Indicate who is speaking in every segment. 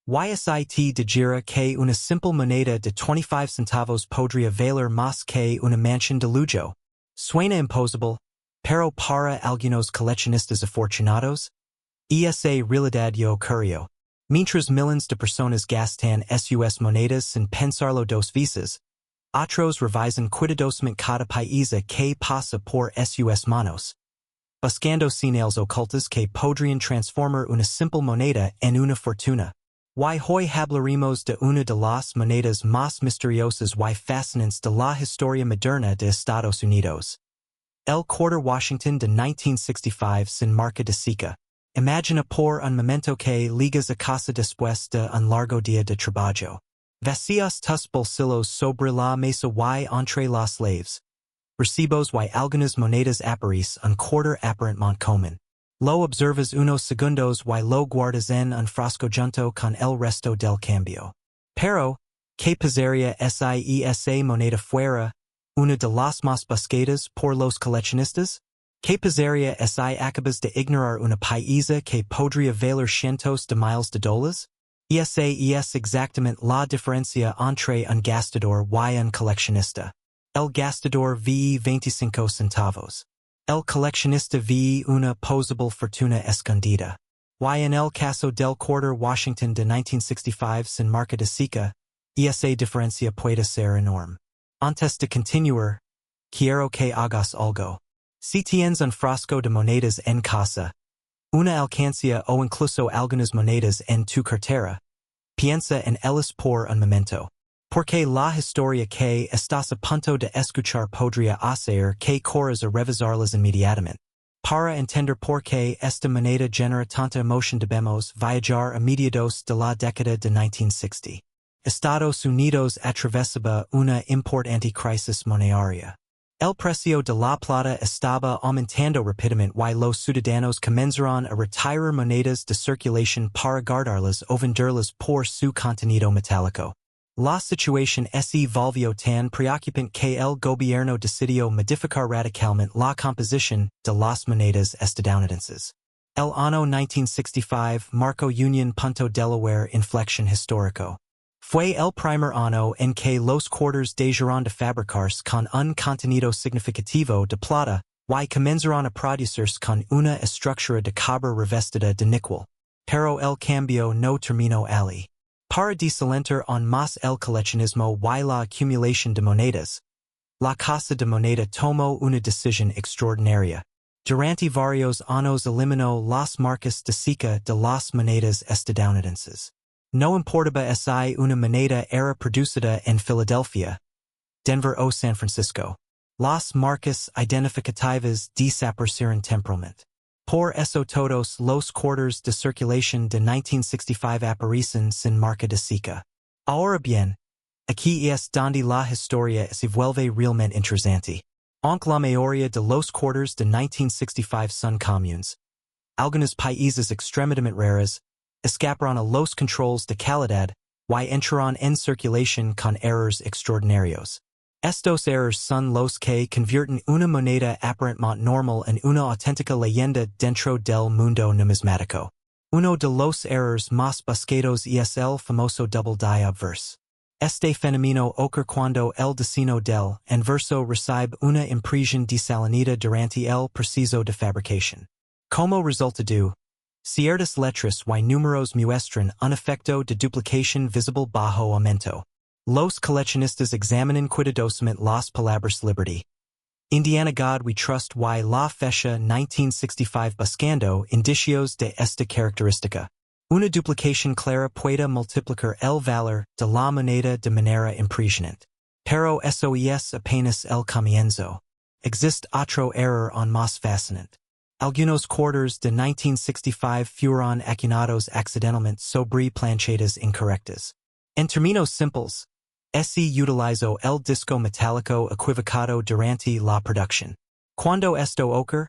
Speaker 1: Ysit de gira que una simple moneda de 25 centavos podría valer más que una mansión de lujo. Suena imposible, pero para algunos coleccionistas afortunados, esa realidad yo ocurrió. Mientras millones de personas gastan sus monedas sin pensarlo dos veces, otros revisan cuidadosamente cada paisa que pasa por sus manos, buscando señales ocultas que podrían transformar una simple moneda en una fortuna. Hoy hablaremos de una de las monedas más misteriosas y fascinantes de la historia moderna de Estados Unidos. El Quarter Washington de 1965 sin marca de seca. Imagina por un momento que llegas a casa después de un largo día de trabajo. Vacías tus bolsillos sobre la mesa y entre las llaves. Recibos y algunas monedas aparecen un quarter aparentemente común. Lo observas unos segundos y lo guardas en un frasco junto con el resto del cambio. Pero, ¿qué pasaría si esa moneda fuera una de las más buscadas por los coleccionistas? ¿Qué pasaría si acabas de ignorar una paisa que podría valer cientos de miles de dólares? Esa es exactamente la diferencia entre un gastador y un coleccionista. El gastador ve 25 centavos. El coleccionista ve una posible fortuna escondida. Y en el caso del Quarter Washington de 1965 sin marca de seca, esa diferencia puede ser enorme. Antes de continuar, quiero que hagas algo. Si tienes un frasco de monedas en casa, una alcancía o incluso algunas monedas en tu cartera, piensa en ellas por un momento. Porque la historia que estás a punto de escuchar podría hacer que corras a revisarlas inmediatamente. Para entender por qué esta moneda genera tanta emoción debemos viajar a mediados de la década de 1960. Estados Unidos atravesaba una importante crisis monetaria. El precio de la plata estaba aumentando rápidamente y los ciudadanos comenzaron a retirar monedas de circulación para guardarlas o venderlas por su contenido metálico. La situación se volvió tan preocupante que el gobierno decidió modificar radicalmente la composición de las monedas estadounidenses. El año 1965 marcó un punto Delaware inflexión histórico. Fue el primer año en que los quarters dejaron de fabricarse con un contenido significativo de plata y comenzaron a producirse con una estructura de cobre revestida de níquel. Pero el cambio no terminó allí. Para desalentar aún más el coleccionismo y la acumulación de monedas, la Casa de Moneda tomó una decisión extraordinaria. Durante varios años eliminó las marcas de seca de las monedas estadounidenses. No importaba si una moneda era producida en Filadelfia, Denver o San Francisco. Las marcas identificativas desaparecieron temporalmente. Por eso todos los quarters de circulación de 1965 aparecen sin marca de seca. Ahora bien, aquí es donde la historia se vuelve realmente interesante. Aunque la mayoría de los quarters de 1965 son comunes, algunos países extremadamente raros escaparon a los controles de calidad y entraron en circulación con errores extraordinarios. Estos errores son los que convierten una moneda aparentemente normal en una auténtica leyenda dentro del mundo numismático. Uno de los errores más buscados es el famoso double die obverse. Este fenómeno ocurre cuando el destino del inverso recibe una impresión desalinida durante el proceso de fabricación. Como resultado, ciertas letras y números muestran un efecto de duplicación visible bajo aumento. Los coleccionistas examinan cuidadosamente las palabras Liberty, Indiana God We Trust y la fecha 1965 buscando indicios de esta característica. Una duplicación clara puede multiplicar el valor de la moneda de manera impresionante. Pero eso es apenas el comienzo. Existe otro error aún más fascinante. Algunos quarters de 1965 fueron acuñados accidentalmente sobre planchetas incorrectas. En términos simples, se utilizó el disco metálico equivocado durante la producción. Cuando esto ocurre,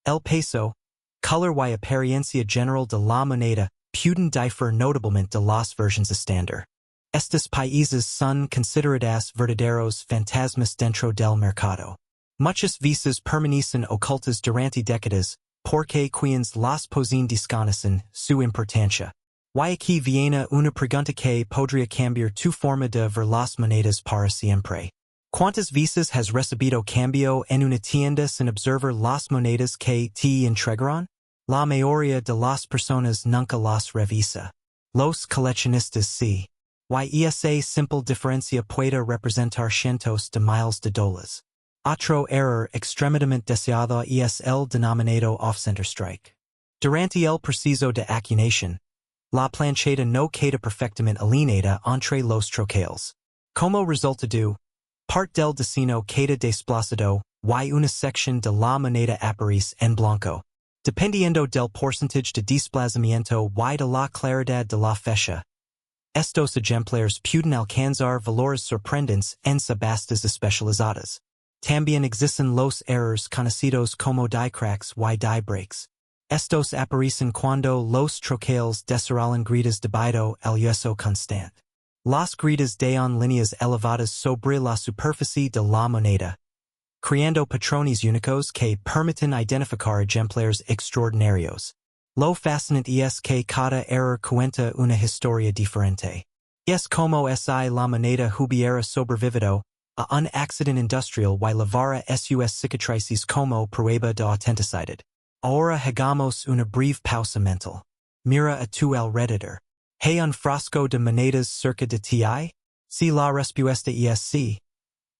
Speaker 1: el peso, color y apariencia general de la moneda pueden diferir notablemente de las versiones estándar. Estos países son consideradas verdaderos fantasmas dentro del mercado. Muchas veces permanecen ocultas durante décadas porque quienes las poseen desconocen su importancia. Y aquí viene una pregunta que podría cambiar tu forma de ver las monedas para siempre. ¿Cuántas veces has recibido cambio en una tienda sin observar las monedas que te entregaron? La mayoría de las personas nunca las revisa. Los coleccionistas sí. Y esa simple diferencia puede representar cientos de miles de dólares. Otro error extremadamente deseado es el denominado off-center strike. Durante el proceso de acuñación, la plancheta no queda perfectamente alineada entre los troqueles. Como resultado, parte del destino queda desplazado y una sección de la moneda aparece en blanco. Dependiendo del porcentaje de desplazamiento y de la claridad de la fecha, estos ejemplares pueden alcanzar valores sorprendentes en subastas especializadas. También existen los errores conocidos como die cracks y die breaks. Estos aparecen cuando los troqueles desarrollan grietas debido al uso constante. Las grietas dan líneas elevadas sobre la superficie de la moneda, creando patrones únicos que permiten identificar ejemplares extraordinarios. Lo fascinante es que cada error cuenta una historia diferente. Es como si la moneda hubiera sobrevivido a un accidente industrial y lavara sus cicatrices como prueba de autenticidad. Ahora hagamos una breve pausa mental. Mira a tu alrededor. ¿Hay un frasco de monedas cerca de ti? Si la respuesta es sí,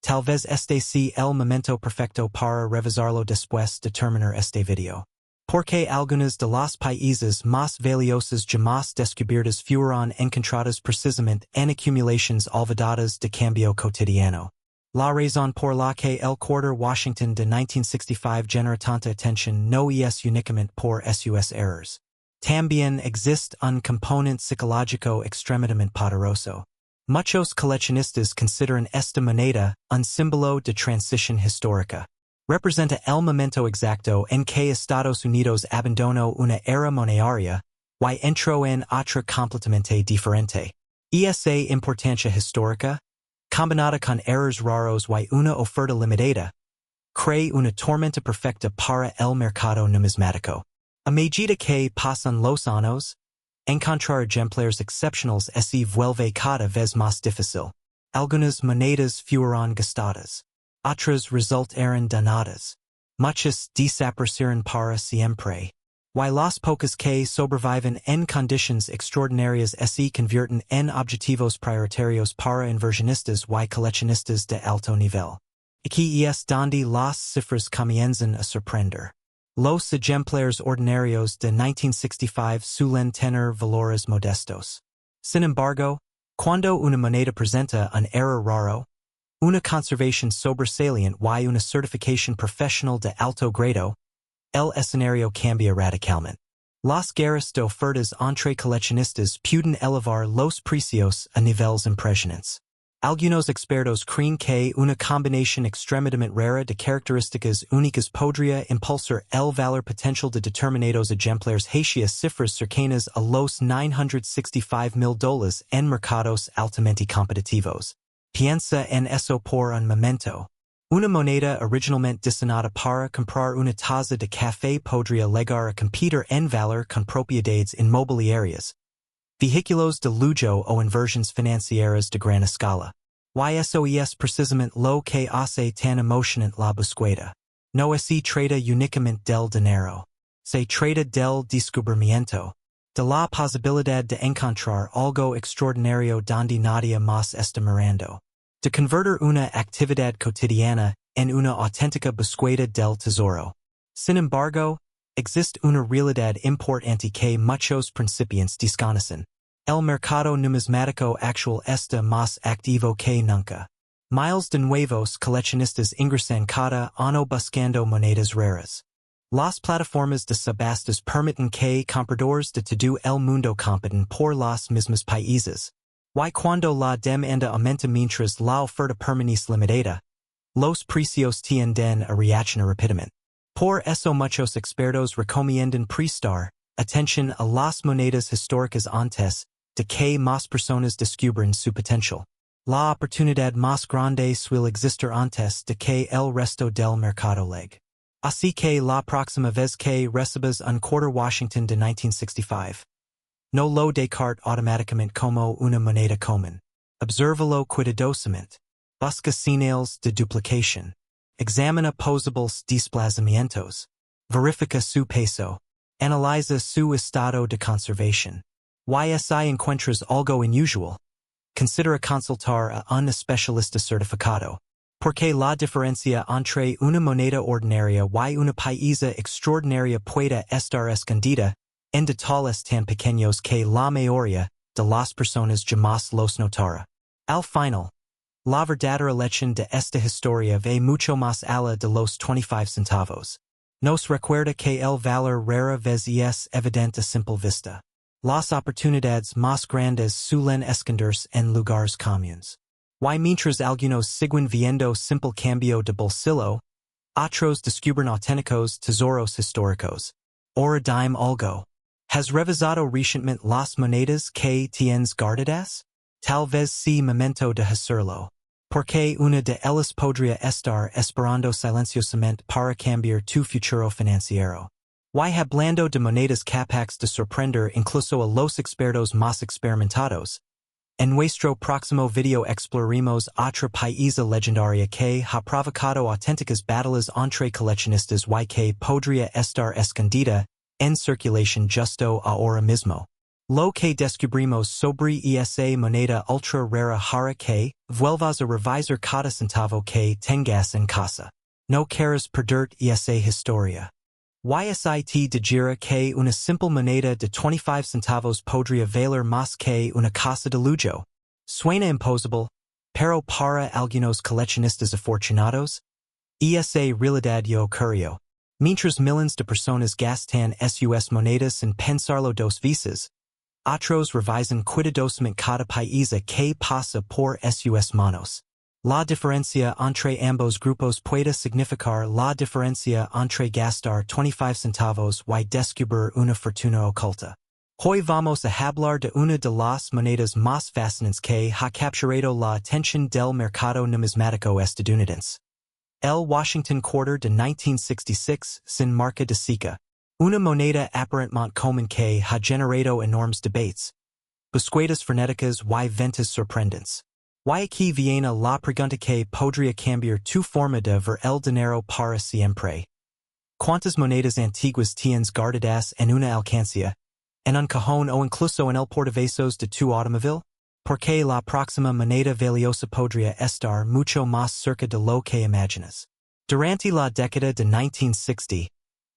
Speaker 1: tal vez este sea el momento perfecto para revisarlo después de terminar este video. Porque algunas de las países más valiosas jamás descubiertas fueron encontradas precisamente en acumulaciones olvidadas de cambio cotidiano. La razón por la que el Quarter Washington de 1965 genera tanta atención no es únicamente por sus errors. También existe un componente psicológico extremadamente poderoso. Muchos coleccionistas consideran esta moneda un símbolo de transición histórica. Representa el momento exacto en que Estados Unidos abandonó una era monetaria y entró en otra completamente diferente. Esa importancia histórica, combinada con errores raros y una oferta limitada, crea una tormenta perfecta para el mercado numismático. A medida que pasan los años, encontrar ejemplares excepcionales se vuelve cada vez más difícil. Algunas monedas fueron gastadas. Otras resultaron dañadas. Muchas desaparecieron para siempre. Y las pocas que sobreviven en condiciones extraordinarias se convierten en objetivos prioritarios para inversionistas y coleccionistas de alto nivel. Aquí es donde las cifras comienzan a sorprender. Los ejemplares ordinarios de 1965 suelen tener valores modestos. Sin embargo, cuando una moneda presenta un error raro, una conservación sobresaliente y una certificación profesional de alto grado, el escenario cambia radicalmente. Las guerras de ofertas entre coleccionistas pueden elevar los precios a niveles impresionantes. Algunos expertos creen que una combinación extremadamente rara de características únicas podría impulsar el valor potencial de determinados ejemplares hacia cifras cercanas a los $965,000 en mercados altamente competitivos. Piensa en eso por un momento. Una moneda originalmente diseñada para comprar una taza de café podría llegar a competir en valor con propiedades inmobiliarias, vehículos de lujo o inversiones financieras de gran escala. Y eso es precisamente lo que hace tan emocionante la búsqueda. No se trata únicamente del dinero. Se trata del descubrimiento, de la posibilidad de encontrar algo extraordinario donde nadie más está mirando, de convertir una actividad cotidiana en una auténtica búsqueda del tesoro. Sin embargo, existe una realidad importante que muchos principiantes desconocen. El mercado numismático actual está más activo que nunca. Miles de nuevos coleccionistas ingresan cada año buscando monedas raras. Las plataformas de subastas permiten que compradores de todo el mundo compiten por los mismos países. Y cuando la demanda aumenta mientras la oferta permanece limitada, los precios tienden a reaccionar rápidamente. Por eso muchos expertos recomiendan prestar atención a las monedas históricas antes de que más personas descubran su potencial. La oportunidad más grande suele existir antes de que el resto del mercado llegue. Así que la próxima vez que recibas un Quarter Washington de 1965, No lo Descartes automaticamente como una moneda común. Observalo cuidadosamente. Busca señales de duplicación. Examina posibles desplazamientos. Verifica su peso. Analiza su estado de conservación. Si encuentras algo inusual, considera consultar a un especialista certificado. Porque la diferencia entre una moneda ordinaria y una pieza extraordinaria puede estar escondida en detalles tan pequeños que la mayoría de las personas jamás los notará. Al final, la verdadera lección de esta historia va mucho más allá de los 25 centavos. Nos recuerda que el valor rara vez es evidente a simple vista. Las oportunidades más grandes suelen esconderse en lugares comunes. Mientras algunos siguen viendo simple cambio de bolsillo, otros descubren auténticos tesoros históricos. Ahora dime algo. ¿Has revisado recientemente las monedas que tienes guardadas? Tal vez sea momento de hacerlo. Porque una de ellas podría estar esperando silenciosamente para cambiar tu futuro financiero. Hablando de monedas capaces de sorprender incluso a los expertos más experimentados. En nuestro próximo video exploraremos otra pieza legendaria que ha provocado auténticas batallas entre coleccionistas y que podría estar escondida en circulación justo ahora mismo. Lo que descubrimos sobre esa moneda ultra rara hará que vuelvas a revisar cada centavo que tengas en casa. No quieres perderte esa historia. Te diría que una simple moneda de 25 centavos podría valer más que una casa de lujo. Suena imposible, pero para algunos coleccionistas afortunados, esa realidad ya ocurrió. Mientras millones de personas gastan sus monedas en pensarlo dos veces, otros revisan cuidadosamente cada pieza que pasa por sus manos. La diferencia entre ambos grupos puede significar la diferencia entre gastar 25 centavos y descubrir una fortuna oculta. Hoy vamos a hablar de una de las monedas más fascinantes que ha capturado la atención del mercado numismático estadounidense. El Washington Quarter de 1966 sin marca de seca. Una moneda aparentemente común que ha generado enormes debates, búsquedas frenéticas y ventas sorprendentes. Aquí viene la pregunta que podría cambiar tu forma de ver el dinero para siempre. ¿Cuántas monedas antiguas tienes guardadas en una alcancía, en un cajón o incluso en el portaavasos de tu automóvil? Porque la próxima moneda valiosa podría estar mucho más cerca de lo que imaginas. Durante la década de 1960,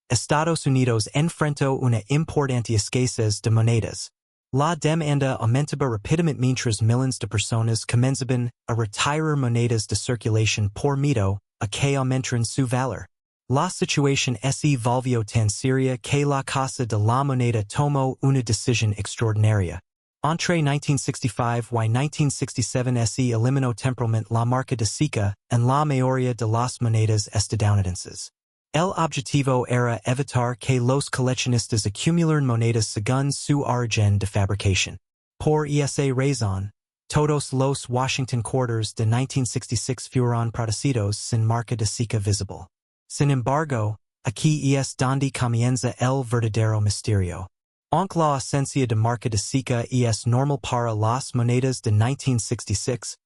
Speaker 1: Estados Unidos enfrentó una importante escasez de monedas. La demanda aumentaba rápidamente mientras millones de personas comenzaban a retirar monedas de circulación por miedo a que aumentaran su valor. La situación se volvió tan seria que la Casa de la Moneda tomó una decisión extraordinaria. Entre 1965 y 1967 se eliminó temporalmente la marca de seca en la mayoría de las monedas estadounidenses. El objetivo era evitar que los coleccionistas acumularan monedas según su origen de fabricación. Por esa razón, todos los Washington Quarters de 1966 fueron producidos sin marca de seca visible. Sin embargo, aquí es donde comienza el verdadero misterio. Aunque la ausencia de marca de seca es normal para las monedas de 1966,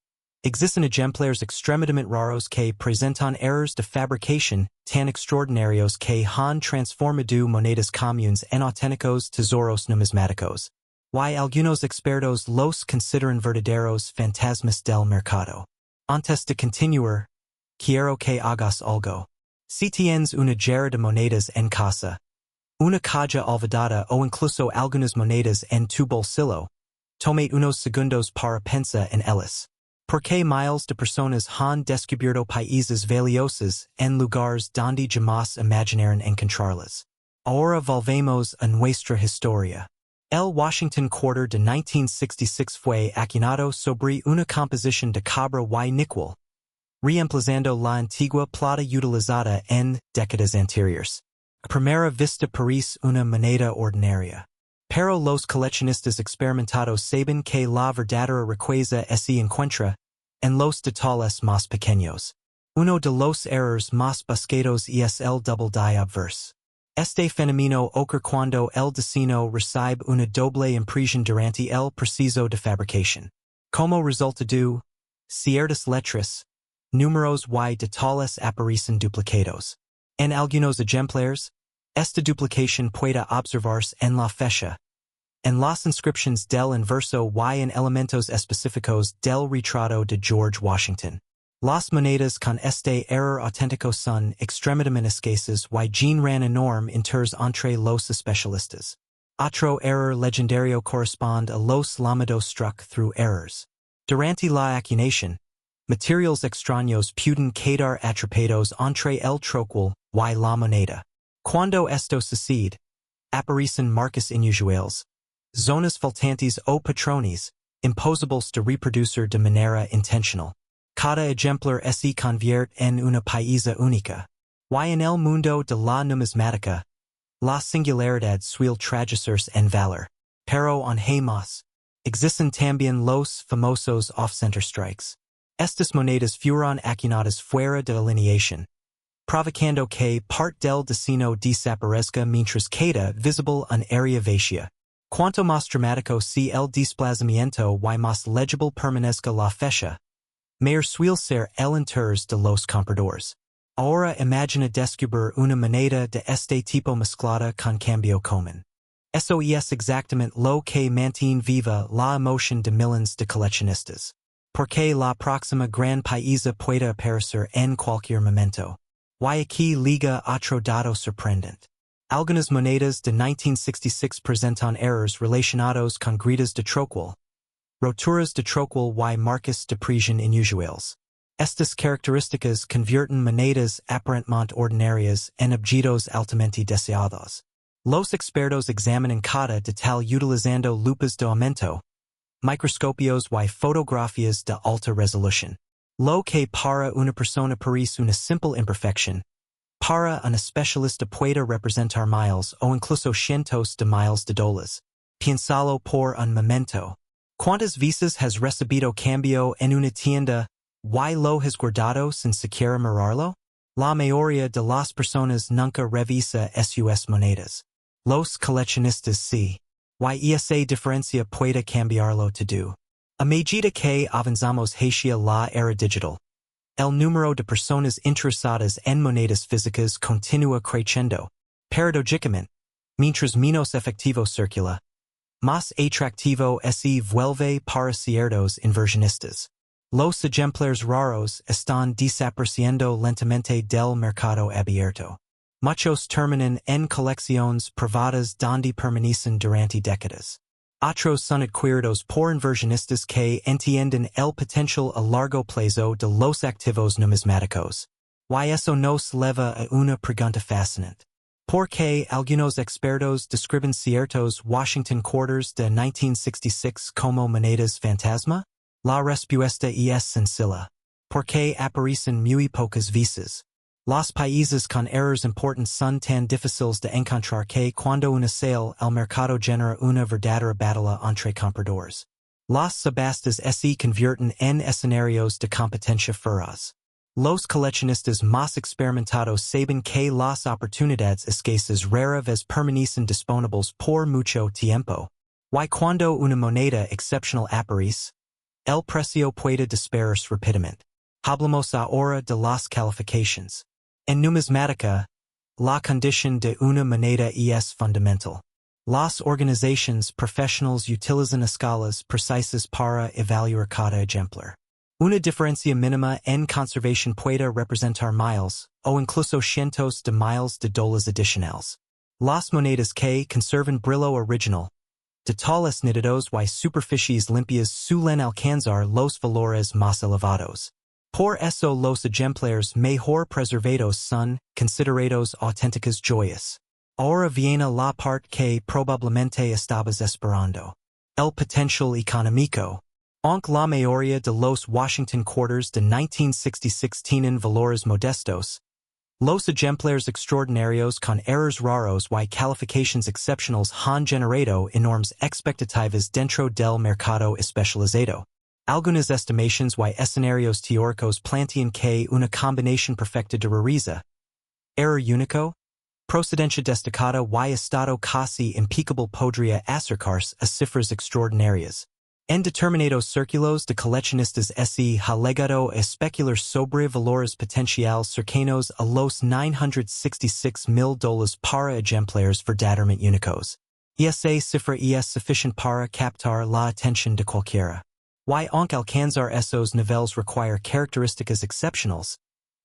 Speaker 1: existen ejemplares extremadamente raros que presentan errores de fabricación tan extraordinarios que han transformado monedas comunes en auténticos tesoros numismáticos. Algunos expertos los consideran verdaderos fantasmas del mercado. Antes de continuar, quiero que hagas algo. Si tienes una jarra de monedas en casa, una caja olvidada o incluso algunas monedas en tu bolsillo, tome unos segundos para pensar en ellas. Porque miles de personas han descubierto países valiosos en lugares donde jamás imaginaron encontrarlas. Ahora volvemos a nuestra historia. El Washington Quarter de 1966 fue acuñado sobre una composición de cobre y níquel, reemplazando la antigua plata utilizada en décadas anteriores. A primera vista parece una moneda ordinaria. Pero los coleccionistas experimentados saben que la verdadera riqueza se encuentra en los detalles más pequeños. Uno de los errores más buscados es el double die obverse. Este fenomeno ocurre cuando el diseño recibe una doble impresión durante el proceso de fabricación. Como resultado, ciertas letras, números y detalles aparecen duplicados. En algunos ejemplares, esta duplicación puede observarse en la fecha, en las inscripciones del inverso y en elementos específicos del retrato de George Washington. Las monedas con este error auténtico son extremadamente escasas y generan enorme interés entre los especialistas. Otro error legendario corresponde a los llamados struck through errors. Durante la acuñación, materiales extraños pueden quedar atrapados entre el troquel y la moneda. Cuando esto sucede, aparecen marcas inusuales, zonas faltantes o patrones, imposibles de reproducir de manera intencional. Cada ejemplar se convierte en una pieza única. Y en el mundo de la numismática, la singularidad suele traducirse en valor. Pero además, existen también los famosos off-center strikes. Estas monedas fueron acuñadas fuera de alineación, provocando que parte del diseño desaparezca mientras queda visible un área vacía. Cuanto más dramático sea el desplazamiento y más legible permanezca la fecha, mayor suele ser el interés de los compradores. Ahora imagina descubrir una moneda de este tipo mezclada con cambio común. Eso es exactamente lo que mantiene viva la emoción de millones de coleccionistas. Porque la próxima gran pieza puede aparecer en cualquier momento. Y aquí liga otro dato sorprendente. Algunas monedas de 1966 presentan errores relacionados con gritas de troquel, roturas de troquel y marcas de presión inusuales. Estas características convierten monedas aparentemente ordinarias en objetos altamente deseados. Los expertos examinan cada detalle utilizando lupas de aumento, microscopios y fotografías de alta resolución. Lo que para una persona parece una simple imperfección, para un especialista puede representar miles o incluso cientos de miles de dólares. Piénsalo por un momento. ¿Cuántas veces has recibido cambio en una tienda y lo has guardado sin siquiera mirarlo? La mayoría de las personas nunca revisa sus monedas. Los coleccionistas sí. Y esa diferencia puede cambiarlo todo. A medida que avanzamos hacia la era digital, el número de personas interesadas en monedas físicas continúa creciendo. Paradójicamente, mientras menos efectivo circula, más atractivo se vuelve para ciertos inversionistas. Los ejemplares raros están desapareciendo lentamente del mercado abierto. Muchos terminan en colecciones privadas donde permanecen durante décadas. Otros son adquiridos por inversionistas que entienden el potencial a largo plazo de los activos numismáticos. Y eso nos lleva a una pregunta fascinante. ¿Por qué algunos expertos describen ciertos Washington quarters de 1966 como monedas fantasma? La respuesta es sencilla. Porque aparecen muy pocas veces. Los países con errores importantes son tan difíciles de encontrar que cuando una sale el mercado genera una verdadera batalla entre compradores. Las subastas se convierten en escenarios de competencia feroz. Los coleccionistas más experimentados saben que las oportunidades escasas rara vez permanecen disponibles por mucho tiempo. Y cuando una moneda excepcional aparece, el precio puede dispararse rápidamente. Hablamos ahora de las calificaciones. En numismática, la condición de una moneda es fundamental. Las organizaciones profesionales utilizan escalas precisas para evaluar cada ejemplar. Una diferencia mínima en conservación puede representar miles, o incluso cientos de miles de dólares adicionales. Las monedas que conservan brillo original, detalles nítidos y superficies limpias suelen alcanzar los valores más elevados. Por eso los ejemplares mejor preservados son considerados auténticas joyas. Ahora viene la parte que probablemente estabas esperando. El potencial económico. Aunque la mayoría de los Washington quarters de 1966 tienen valores modestos, los ejemplares extraordinarios con errores raros y calificaciones excepcionales han generado enormes expectativas dentro del mercado especializado. Algunas estimaciones y escenarios teóricos plantean que una combinación perfecta de rareza, error único, Procedencia destacada y estado casi impecable podría acercarse a cifras extraordinarias. En determinados círculos de coleccionistas se ha llegado a especular sobre valores potenciales cercanos a los $966,000 para ejemplares verdaderamente únicos. Esa cifra es sufficient para captar la atención de cualquiera. Y aunque alcanzar esos niveles require características excepcionales,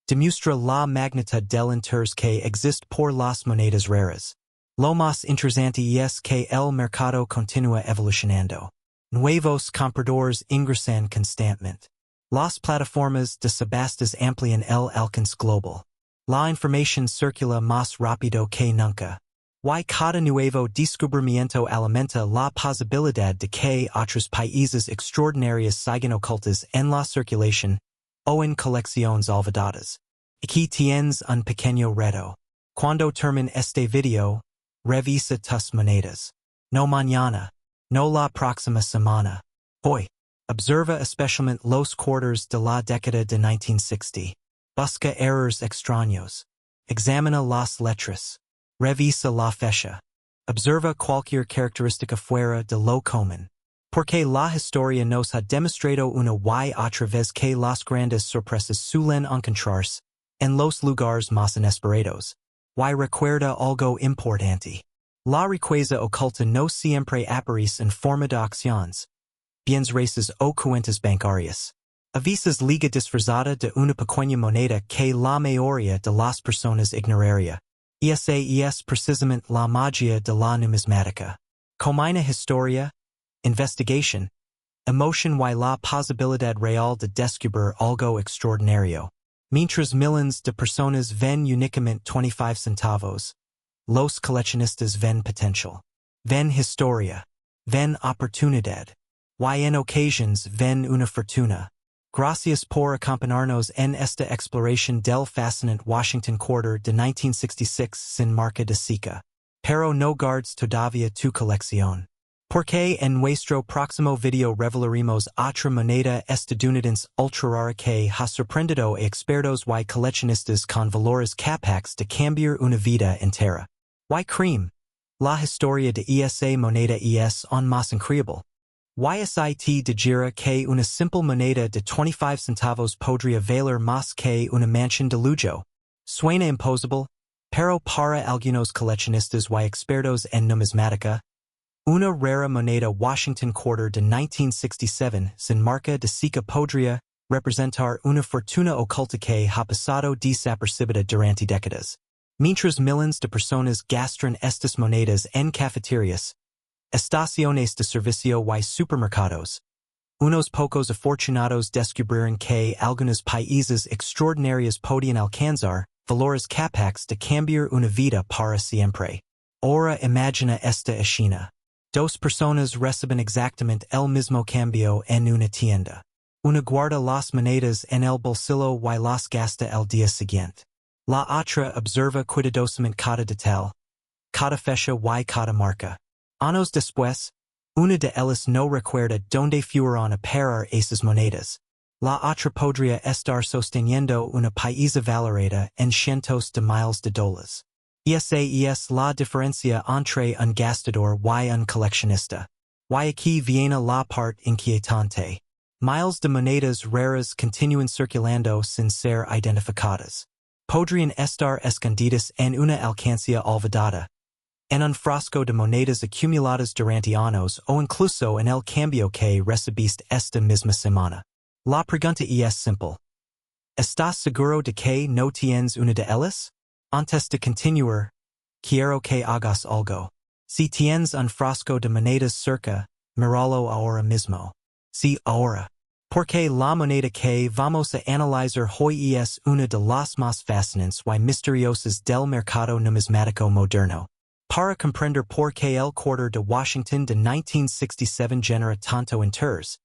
Speaker 1: demuestra la magnitud del interés que existe por las monedas raras. Lo más interesante es que el mercado continúa evolucionando. Nuevos compradores ingresan constantemente. Las plataformas de subastas amplían el alcance global. La información circula más rápido que nunca. Y cada nuevo descubrimiento alimenta la posibilidad de que otros países extraordinarios sigan ocultas en la circulación o en colecciones olvidadas. Aquí tienes un pequeño reto. Cuando termine este video, revisa tus monedas. No mañana. No la próxima semana. Hoy. Observa especialmente los quarters de la década de 1960. Busca errores extraños. Examina las letras. Revisa la fecha. Observa cualquier característica fuera de lo común. Porque la historia nos ha demostrado una y otra vez que las grandes sorpresas suelen encontrarse en los lugares más inesperados. Y recuerda algo importante. La riqueza oculta no siempre aparece en forma de acciones, bienes raíces o cuentas bancarias. A veces liga disfrazada de una pequeña moneda que la mayoría de las personas ignoraría. Esa es precisamente la magia de la numismática. Como una historia, investigación, emoción y la posibilidad real de descubrir algo extraordinario. Mientras millones de personas ven únicamente 25 centavos, los coleccionistas ven potencial, ven historia, ven oportunidad, y en ocasiones ven una fortuna. Gracias por acompañarnos en esta exploración del fascinante Washington Quarter de 1966 sin marca de seca. Pero no guardes todavía tu colección. Porque en nuestro próximo video revelaremos otra moneda estadounidense ultra rara que ha sorprendido a expertos y coleccionistas con valores capaces de cambiar una vida entera. Y cream. La historia de esa moneda es aún más increíble. YSIT digira que una simple moneda de 25 centavos podría valer más que una mansión de lujo. Suena imposible, pero para algunos coleccionistas y expertos en numismática, una rara moneda Washington Quarter de 1967 sin marca de seca podría representar una fortuna oculta que ha pasado desapercibida durante décadas. Mientras millones de personas gastan estas monedas en cafeterías, estaciones de servicio y supermercados, unos pocos afortunados descubrieron que algunos países extraordinarios podían alcanzar valores capaces de cambiar una vida para siempre. Ahora imagina esta escena. Dos personas reciben exactamente el mismo cambio en una tienda. Una guarda las monedas en el bolsillo y las gasta el día siguiente. La otra observa cuidadosamente cada detalle, cada fecha y cada marca. Años después, una de ellas no recuerda dónde fueron a parar esas monedas. La otra podría estar sosteniendo una paisa valorada en cientos de miles de dólares. Esa es la diferencia entre un gastador y un coleccionista. Y aquí viene la parte inquietante. Miles de monedas raras continúan circulando sin ser identificadas. Podrían estar escondidas en una alcancía olvidada, en un frasco de monedas acumuladas durante años o incluso en el cambio que recibiste esta misma semana. La pregunta es simple. ¿Estás seguro de que no tienes una de ellas? Antes de continuar, quiero que hagas algo. Si tienes un frasco de monedas cerca, míralo ahora mismo. Sí, ahora. Porque la moneda que vamos a analizar hoy es una de las más fascinantes y misteriosas del mercado numismático moderno. Para comprender por qué el Quarter de Washington de 1967 genera tanto interés,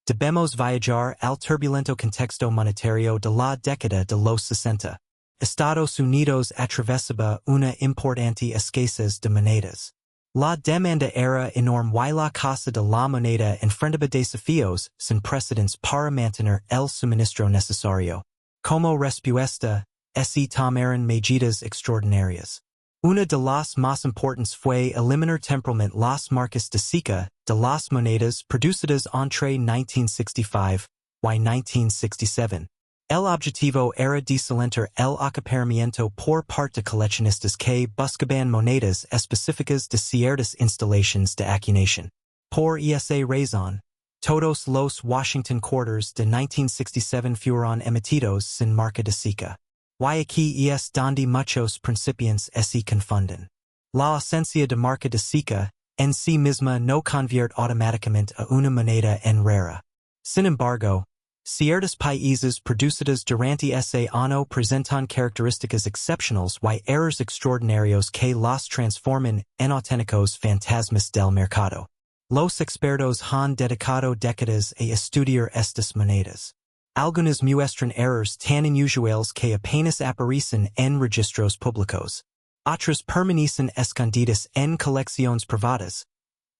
Speaker 1: debemos viajar al turbulento contexto monetario de la década de los 60. Estados Unidos atravesaba una importante escasez de monedas. La demanda era enorme y la casa de la moneda enfrentaba desafíos sin precedentes para mantener el suministro necesario. Como respuesta, se tomaron medidas extraordinarias. Una de las más importantes fue eliminar temporalmente las marcas de seca de las monedas producidas entre 1965 y 1967. El objetivo era desalentar el acaparamiento por parte de coleccionistas que buscaban monedas específicas de ciertas instalaciones de acuñación. Por esa razón, todos los Washington quarters de 1967 fueron emitidos sin marca de seca. Y aquí es donde muchos principiantes se confunden. La ausencia de marca de seca en sí misma no convierte automáticamente a una moneda en rara. Sin embargo, ciertos países producidos durante ese año presentan características excepcionales y errores extraordinarios que los transforman en auténticos fantasmas del mercado. Los expertos han dedicado décadas a estudiar estas monedas. Algunas muestran errores tan inusuales que apenas aparecen en registros públicos. Otras permanecen escondidas en colecciones privadas.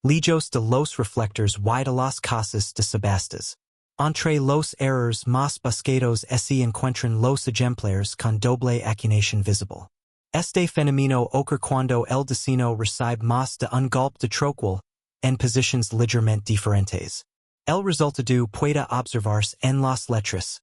Speaker 1: Lejos de los reflectores y de las casas de subastas. Entre los errores más buscados se encuentran los ejemplares con doble acuñación visible. Este fenómeno ocurre cuando el destino recibe más de un golpe de troquel en posiciones ligeramente diferentes. El resultado puede observarse en las letras.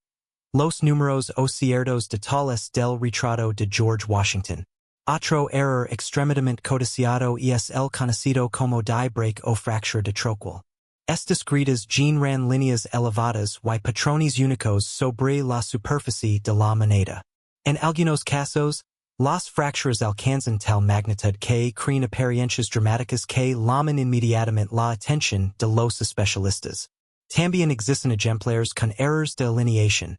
Speaker 1: Los números o ciertos detalles del retrato de George Washington. Otro error extremadamente codiciado es el conocido como die break o fractura de troquel. Estas grietas generan líneas elevadas y patrones únicos sobre la superficie de la moneda. En algunos casos, las fracturas alcanzan tal magnitud que crean apariencias dramáticas que llaman inmediatamente la atención de los especialistas. También existen ejemplares con errores de alineación,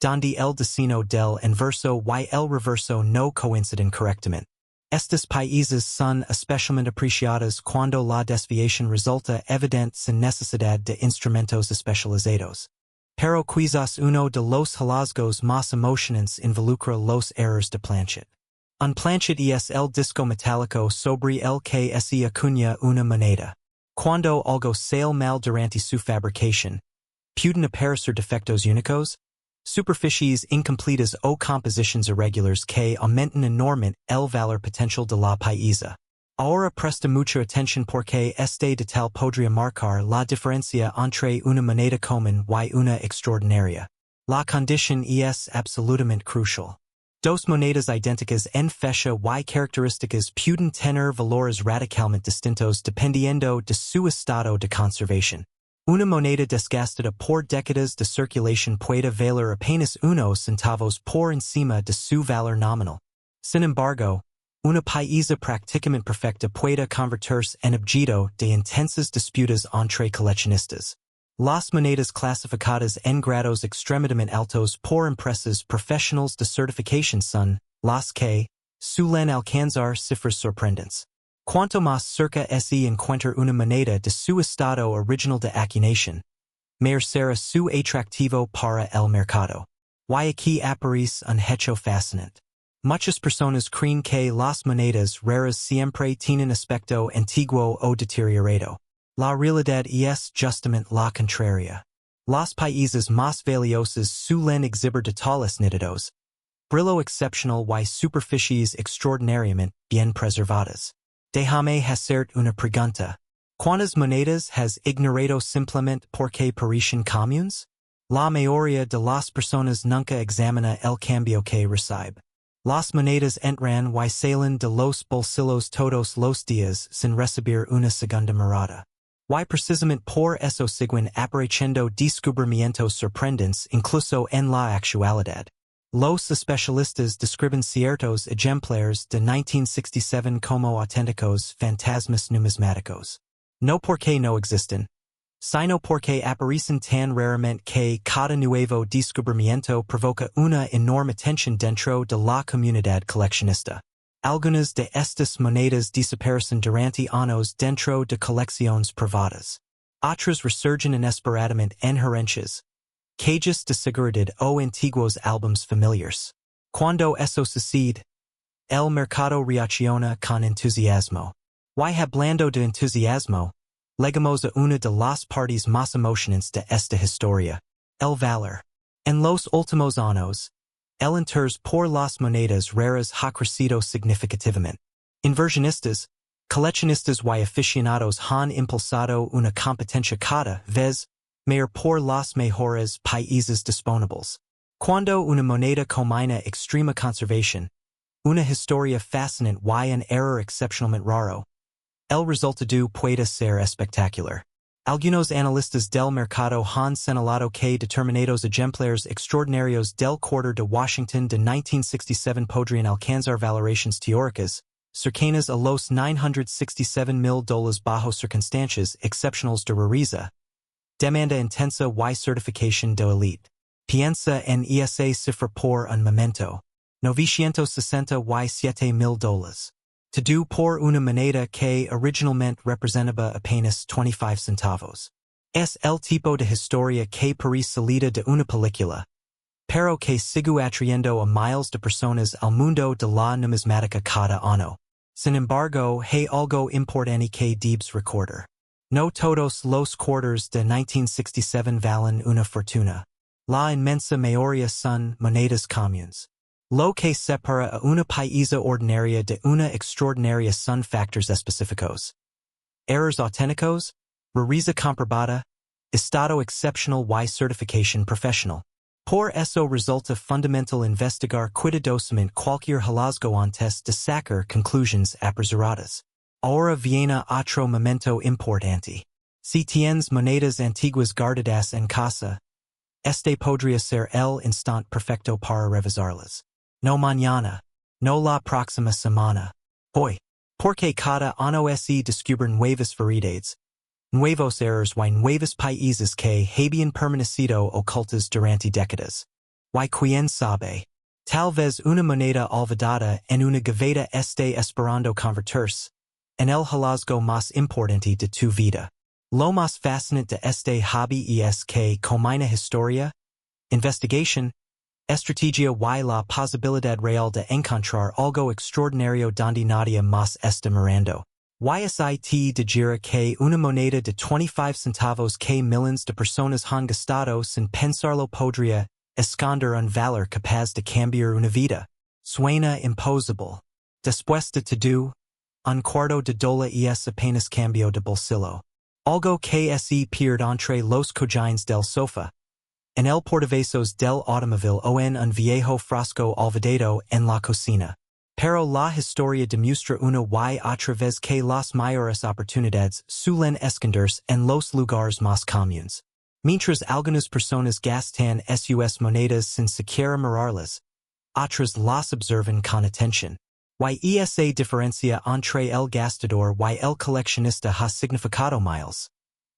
Speaker 1: donde el destino del inverso y el reverso no coinciden correctamente. Estos países son especialmente apreciados cuando la desviación resulta evidente sin necesidad de instrumentos especializados. Pero quizás uno de los hallazgos más emocionantes involucra los errores de planchet. Un planchet es el disco metálico sobre el que se acuña una moneda. Cuando algo sale mal durante su fabricación, pueden aparecer defectos únicos, superficies incompletas o composiciones irregulares que aumentan enormemente el valor potencial de la pieza. Ahora presta mucha atención porque este detalle podría marcar la diferencia entre una moneda común y una extraordinaria. La condición es absolutamente crucial. Dos monedas idénticas en fecha y características pueden tener valores radicalmente distintos dependiendo de su estado de conservación. Una moneda desgastada por décadas de circulación puede valer apenas unos centavos por encima de su valor nominal. Sin embargo, una pieza prácticamente perfecta puede convertirse en objeto de intensas disputas entre coleccionistas. Las monedas clasificadas en grados extremadamente altos por empresas profesionales de certificación son las que suelen alcanzar cifras sorprendentes. Cuanto más cerca se encuentra una moneda de su estado original de acuñación, mayor será su atractivo para el mercado. Y aquí aparece un hecho fascinante. Muchas personas creen que las monedas raras siempre tienen aspecto antiguo o deteriorado. La realidad es justamente la contraria. Los países más valiosos suelen exhibir detalles nítidos, brillo excepcional y superficies extraordinariamente bien preservadas. Déjame hacerte una pregunta. ¿Cuántas monedas has ignorado simplemente porque parecen comunes? La mayoría de las personas nunca examina el cambio que recibe. Las monedas entran y salen de los bolsillos todos los días sin recibir una segunda mirada. Y precisamente por eso siguen apareciendo descubrimientos sorprendentes incluso en la actualidad. Los especialistas describen ciertos ejemplares de 1967 como auténticos fantasmas numismáticos. No porque no existen, sino porque aparecen tan raramente que cada nuevo descubrimiento provoca una enorme tensión dentro de la comunidad coleccionista. Algunas de estas monedas desaparecen durante años dentro de colecciones privadas. Otras resurgen inesperadamente en herencias, cajas de seguridad o antiguos álbumes familiares. Cuando eso sucede, el mercado reacciona con entusiasmo. Y hablando de entusiasmo, llegamos a una de las partes más emocionantes de esta historia, el valor. En los últimos años, el interés por las monedas raras ha crecido significativamente. Inversionistas, coleccionistas y aficionados han impulsado una competencia cada vez mayor por los mejores países disponibles. Cuando una moneda combina extrema conservación, una historia fascinante y un error excepcionalmente raro, el resultado puede ser espectacular. Algunos analistas del mercado han señalado que determinados ejemplares extraordinarios del quarter de Washington de 1967 podrían alcanzar valoraciones teóricas cercanas a los $967,000 bajo circunstancias excepcionales de rareza, demanda intensa y certificación de élite. Piensa en esa cifra por un momento. $967,000. Todo por una moneda que originalmente representaba apenas 25 centavos. Es el tipo de historia que parece salida de una película, pero que sigue atrayendo a miles de personas al mundo de la numismática cada año. Sin embargo, hay algo importante que debes recordar. No todos los quarters de 1967 valen una fortuna. La inmensa mayoría son monedas comunes. Lo que separa a una paisa ordinaria de una extraordinaria son factores específicos. Errors auténticos, rareza comprobada, estado excepcional y certificación profesional. Por eso resulta fundamental investigar cuidadosamente cualquier hallazgo antes de sacar conclusiones apresuradas. Ahora viene otro momento importante. Si tienes monedas antiguas guardadas en casa, este podría ser el instante perfecto para revisarlas. No mañana, no la próxima semana, hoy, porque cada año se descubren nuevas variedades, nuevos errors y nuevos países que habían permanecido ocultos durante décadas. Y quién sabe, tal vez una moneda olvidada en una gaveta esté esperando convertirse en el hallazgo más importante de tu vida. Lo más fascinante de este hobby es que combina historia, investigación, estrategia y la posibilidad real de encontrar algo extraordinario donde nadie más está mirando. YSIT digira que una moneda de 25 centavos que millones de personas han gastado sin pensarlo podría esconder un valor capaz de cambiar una vida. Suena imposible. Después de todo, un cuarto de dólar es apenas cambio de bolsillo. Algo que se pierde entre los cojines del sofá, en el portavasos del automóvil o en un viejo frasco olvidado en la cocina. Pero la historia demuestra una y otra vez que las mayores oportunidades suelen esconderse en los lugares más comunes. Mientras algunas personas gastan sus monedas sin siquiera mirarlas, otras las observan con atención. Y esa diferencia entre el gastador y el coleccionista ha significado miles,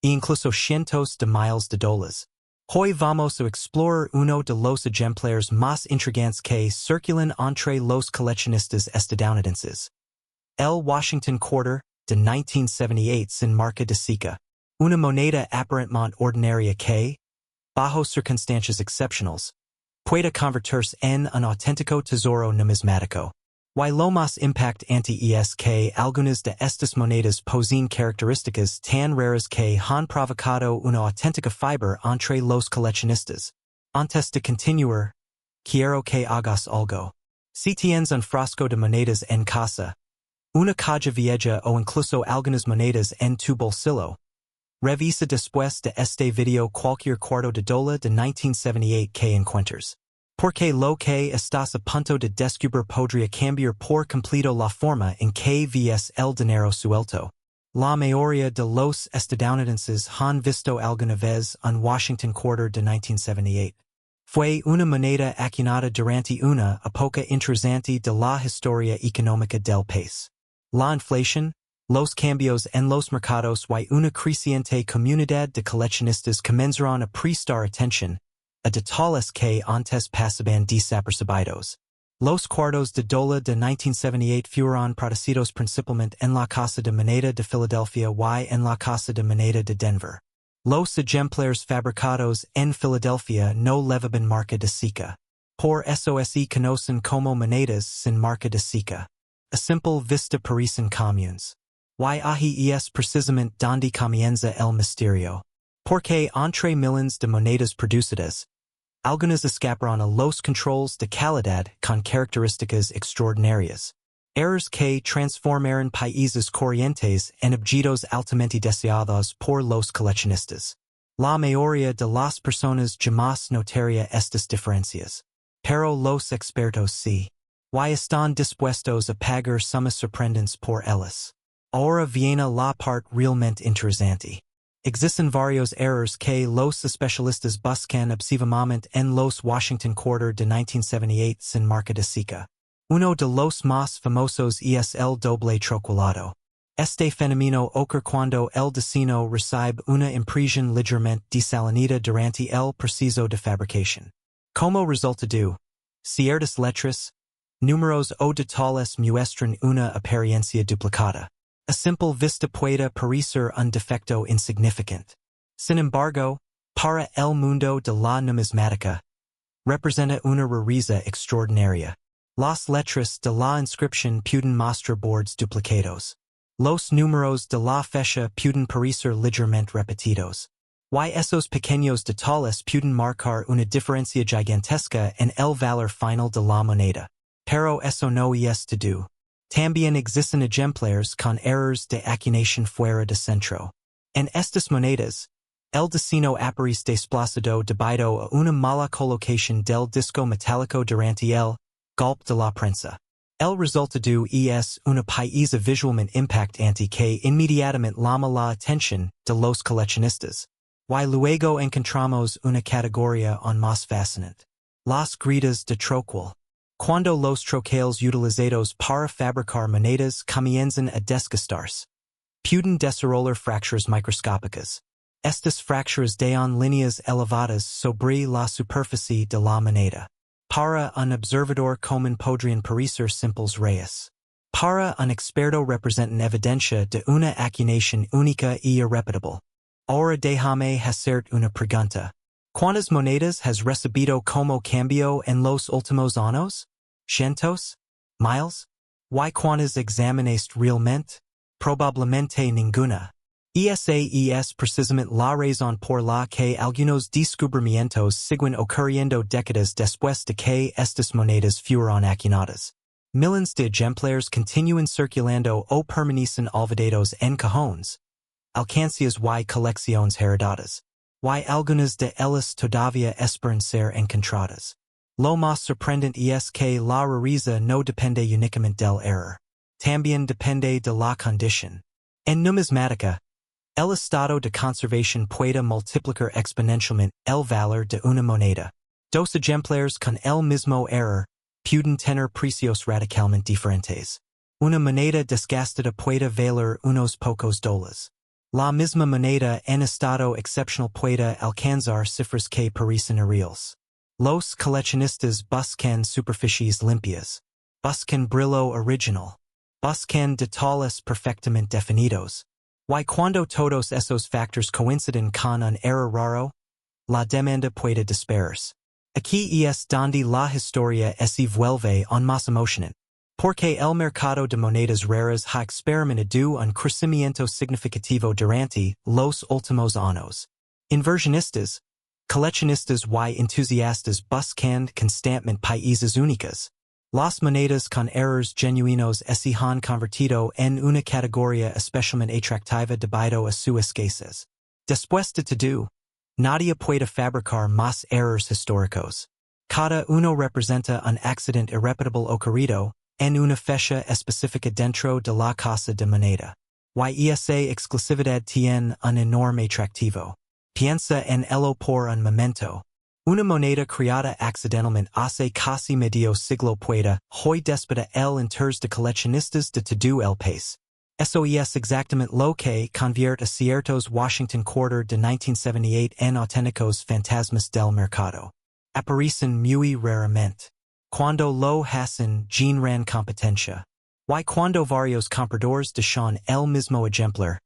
Speaker 1: e incluso cientos de miles de dólares. Hoy vamos a explorar uno de los ejemplares más intrigantes que circulan entre los coleccionistas estadounidenses. El Washington Quarter, de 1978 sin marca de seca. Una moneda aparentemente ordinaria que, bajo circunstancias excepcionales, puede convertirse en un auténtico tesoro numismático. Y lo más impactante es que algunas de estas monedas poseen características tan raras que han provocado una auténtica fiebre entre los coleccionistas. Antes de continuar, quiero que hagas algo. Si tienes un frasco de monedas en casa, una caja vieja o incluso algunas monedas en tu bolsillo, revisa después de este video cualquier cuarto de dólar de 1978 que encuentres. Porque lo que estás a punto de descubrir podría cambiar por completo la forma en que ves el dinero suelto. La mayoría de los estadounidenses han visto alguna vez un Washington Quarter de 1978. Fue una moneda acuñada durante una época interesante de la historia económica del país. La inflación, los cambios en los mercados y una creciente comunidad de coleccionistas comenzaron a prestar atención a detalles que antes pasaban desapercibidos. Los cuartos de dólar de 1978 fueron producidos principalmente en la Casa de Moneda de Filadelfia y en la Casa de Moneda de Denver. Los ejemplares fabricados en Filadelfia no llevaban marca de seca. Por eso se conocen como monedas sin marca de seca. A simple vista parecen comunes. Y ahí es precisamente donde comienza el misterio. Porque entre millones de monedas producidas, algunas escaparon a los controles de calidad con características extraordinarias. Errors que transformaron países corrientes en objetos altamente deseados por los coleccionistas. La mayoría de las personas jamás notaría estas diferencias. Pero los expertos sí. Y están dispuestos a pagar sumas sorprendentes por ellas. Ahora viene la parte realmente interesante. Existen varios errores que los especialistas buscan obsesivamente en los Washington Quarter de 1978 sin marca de seca. Uno de los más famosos es el doble troquelado. Este fenómeno ocurre cuando el destino recibe una impresión ligeramente desalinida durante el proceso de fabricación. Como resultado, ciertas letras, números o detalles muestran una apariencia duplicada. A simple vista puede parecer un defecto insignificante. Sin embargo, para el mundo de la numismática, representa una rareza extraordinaria. Las letras de la inscripción pueden mostrar bordes duplicados. Los números de la fecha pueden parecer ligeramente repetidos. Y esos pequeños detalles pueden marcar una diferencia gigantesca en el valor final de la moneda. Pero eso no es todo. También existen ejemplares con errores de acuñación fuera de centro. En estas monedas, el destino aparece desplazado debido a una mala colocación del disco metálico durante el golpe de la prensa. El resultado es una pieza visualmente impactante que inmediatamente llama la atención de los coleccionistas. Y luego encontramos una categoría aún más fascinante. Las gritas de troquel. Cuando los troquels utilizados para fabricar monedas comienzan a desgastarse, pueden desarrollar fracturas microscópicas. Estas fracturas dan líneas elevadas sobre la superficie de la moneda. Para un observador común podrían parecer simples rayas. Para un experto representan evidencia de una acuñación única y irrepetible. Ahora déjame hacerte una pregunta. ¿Cuántas monedas has recibido como cambio en los últimos años? ¿Cientos? ¿Miles? ¿Y cuántas examinaste realmente? Probablemente ninguna. Esa es precisamente la razón por la que algunos descubrimientos siguen ocurriendo décadas después de que estas monedas fueron acuñadas. Millones de ejemplares continúan circulando o permanecen olvidados en cajones, alcancías y colecciones heredadas. Y algunas de ellas todavía esperan ser encontradas. Lo más sorprendente es que la rareza no depende únicamente del error. También depende de la condición. En numismática, el estado de conservación puede multiplicar exponencialmente el valor de una moneda. Dos ejemplares con el mismo error pueden tener precios radicalmente diferentes. Una moneda desgastada puede valer unos pocos dólares. La misma moneda en estado excepcional puede alcanzar cifras que parecen irreales. Los coleccionistas buscan superficies limpias. Buscan brillo original. Buscan detalles perfectamente definidos. Y cuando todos esos factores coinciden con un error raro, la demanda puede dispararse. Aquí es donde la historia se vuelve aún más emocionante. Porque el mercado de monedas raras ha experimentado un crecimiento significativo durante los últimos años. Inversionistas, coleccionistas y entusiastas buscan constantemente piezas únicas. Las monedas con errores genuinos se han convertido en una categoría especialmente atractiva debido a su escasez. Después de todo, nadie puede fabricar más errores históricos. Cada uno representa un accidente irrepetible ocurrido en una fecha específica dentro de la casa de moneda. Y esa exclusividad tiene un enorme atractivo. Piensa en ello por un momento. Una moneda creada accidentalmente hace casi medio siglo puede hoy despertar el interés de coleccionistas de todo el país. Eso es exactamente lo que convierte a ciertos Washington Quarter de 1978 en auténticos fantasmas del mercado. Aparecen muy raramente. Cuando lo hacen generan competencia. Y cuando varios compradores desean el mismo ejemplar,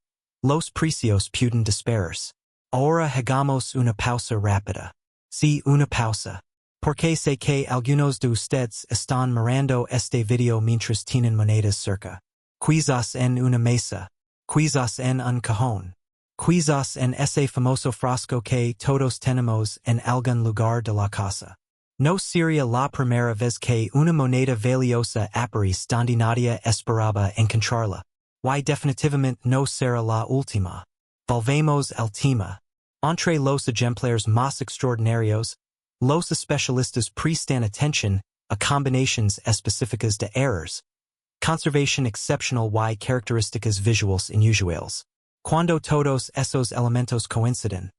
Speaker 1: los precios pueden dispararse. Ahora hagamos una pausa rápida. Sí, una pausa. Porque sé que algunos de ustedes están mirando este video mientras tienen monedas cerca. Quizás en una mesa. Quizás en un cajón. Quizás en ese famoso frasco que todos tenemos en algún lugar de la casa. No sería la primera vez que una moneda valiosa aparece donde nadie esperaba encontrarla. Y definitivamente no será la última. Volvemos al tema. Entre los ejemplares más extraordinarios, los especialistas prestan atención a combinations específicas de errors, conservation exceptional y características visuales inusuales. Cuando todos esos elementos coinciden,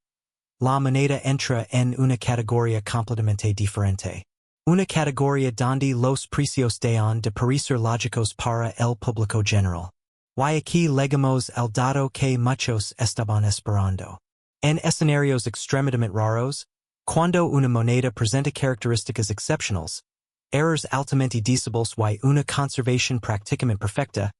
Speaker 1: la moneda entra en una categoría completamente diferente. Una categoría donde los precios dejan de parecer lógicos para el público general. Y aquí llegamos al dato que muchos estaban esperando. En escenarios extremadamente raros, cuando una moneda presenta características excepcionales, errors altamente deseables y una conservación prácticamente perfecta,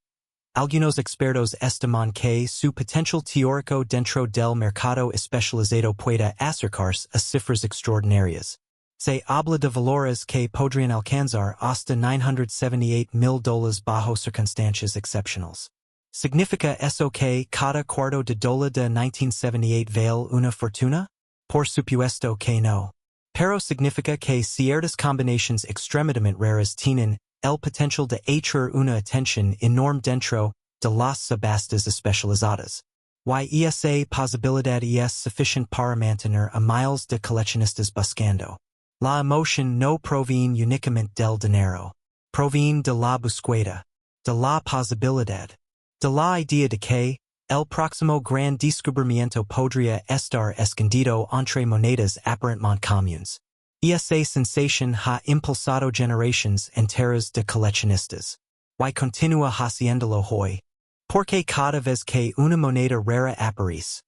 Speaker 1: algunos expertos estiman que su potencial teórico dentro del mercado especializado pueda acercarse a cifras extraordinarias. Se habla de valores que podrían alcanzar hasta $978,000 bajo circunstancias excepcionales. ¿Significa eso que cada cuarto de dólar de 1978 vale una fortuna? Por supuesto que no. Pero significa que ciertas combinaciones extremadamente raras tienen el potencial de atraer una atención enorme dentro de las subastas especializadas. Y esa posibilidad es suficiente para mantener a miles de coleccionistas buscando. La emoción no proviene únicamente del dinero. Proviene de la búsqueda, de la posibilidad, de la idea de que el próximo gran descubrimiento podría estar escondido entre monedas aparentemente comunes. Esa sensación ha impulsado generaciones enteras de coleccionistas. Y continúa haciéndolo hoy. Porque cada vez que una moneda rara aparece,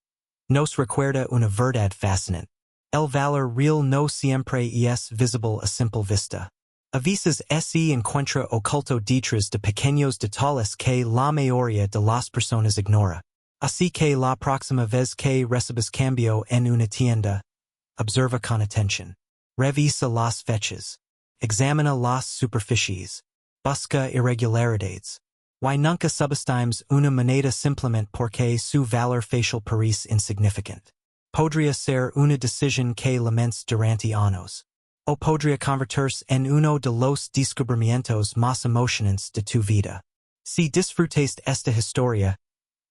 Speaker 1: nos recuerda una verdad fascinante. El valor real no siempre es visible a simple vista. A veces se encuentra oculto detrás de pequeños detalles que la mayoría de las personas ignora. Así que la próxima vez que recibas cambio en una tienda, observa con atención. Revisa las fechas. Examina las superficies. Busca irregularidades. Y nunca subestimes una moneda simplemente porque su valor facial parece insignificante. Podría ser una decisión que lamentes durante años. O podría convertirse en uno de los descubrimientos más emocionantes de tu vida. Si disfrutes esta historia,